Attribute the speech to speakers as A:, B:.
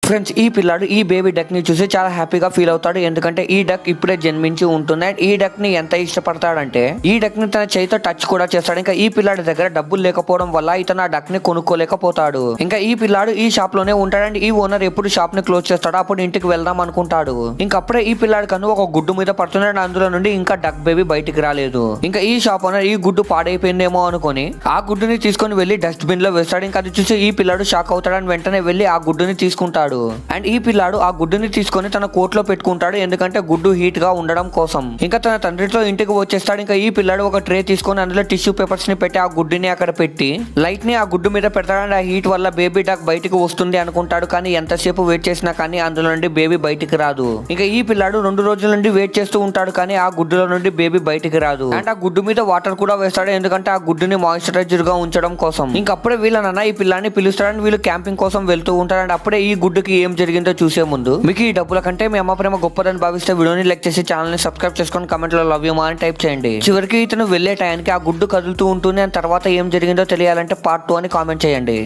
A: Friends, ఈ పిల్లాడు ఈ బేబీ డక్ ని చూసి చాలా హ్యాపీగా ఫీల్ అవుతాడు. ఎందుకంటే ఈ డక్ ఇప్పుడే జన్మించి ఉంటుంది. అండ్ ఈ డక్ ని ఎంత ఇష్టపడతాడంటే ఈ డక్ ని తన చేతితో టచ్ కూడా చేస్తాడు. ఇంకా ఈ పిల్లాడి దగ్గర డబ్బులు లేకపోవడం వల్ల ఇతను ఆ డక్ ని కొనుక్కోలేకపోతాడు. ఇంకా ఈ పిల్లాడు ఈ షాప్ లోనే ఉంటాడండి. ఈ ఓనర్ ఎప్పుడు షాప్ ని క్లోజ్ చేస్తాడో అప్పుడు ఇంటికి వెళ్దాం అనుకుంటాడు. ఇంకా అప్పుడే ఈ పిల్లాడి కన్ను ఒక గుడ్డు మీద పడుతున్నాడు. అందులో నుండి ఇంకా డక్ బేబీ బయటికి రాలేదు. ఇంకా ఈ షాప్ ఓనర్ ఈ గుడ్డు పాడైపోయిందేమో అనుకుని ఆ గుడ్డుని తీసుకొని వెళ్లి డస్ట్బిన్ లో వేస్తాడు. ఇంకా అది చూసి ఈ పిల్లాడు షాక్ అవుతాడని వెంటనే వెళ్లి ఆ గుడ్డుని తీసుకుంటాడు. అండ్ ఈ పిల్లాడు ఆ గుడ్డుని తీసుకొని తన కోట్లో పెట్టుకుంటాడు. ఎందుకంటే గుడ్డు హీట్ గా ఉండడం కోసం. ఇంకా తన తండ్రితో ఇంటికి వచ్చేస్తాడు. ఇంకా ఈ పిల్లాడు ఒక ట్రే తీసుకొని అందులో టిష్యూ పేపర్స్ ని పెట్టి ఆ గుడ్డుని అక్కడ పెట్టి లైట్ ని ఆ గుడ్డు మీద పెడతాడు. ఆ హీట్ వల్ల బేబీ డాక్ బయటికి వస్తుంది అనుకుంటాడు. కానీ ఎంతసేపు వెయిట్ చేసినా కానీ అందులో నుండి బేబీ బయటికి రాదు. ఇంకా ఈ పిల్లాడు 2 రోజుల నుండి వెయిట్ చేస్తూ ఉంటాడు. కానీ ఆ గుడ్డులో నుండి బేబీ బయటికి రాదు. అండ్ ఆ గుడ్డు మీద వాటర్ కూడా వేస్తాడు. ఎందుకంటే ఆ గుడ్డుని మాయిశ్చరైజర్ గా ఉంచడం కోసం. ఇంకా అప్పుడే వీళ్ళ నాన్న ఈ పిల్లాన్ని పిలుస్తాడని వీళ్ళు క్యాంపింగ్ కోసం వెళ్తూ ఉంటారు. అండ్ అప్పుడే ఈ గుడ్డుకి ఏం జరిగిందో చూసే ముందు మీకు ఈ డబ్బుల కంటే మీ అమ్మ ప్రేమ గొప్పదని భావిస్తే వీడియోని లైక్ చేసి ఛానల్ ని సబ్స్క్రైబ్ చేసుకొని కమెంట్ లో లవ్ యూ మా అని టైప్ చేయండి. చివరికి ఇతను వెళ్లే టైంకి ఆ గుడ్డు కదులుతూ ఉంటుంది. తర్వాత ఏం జరిగిందో తెలియాలంటే పార్ట్ 2 అని కామెంట్ చేయండి.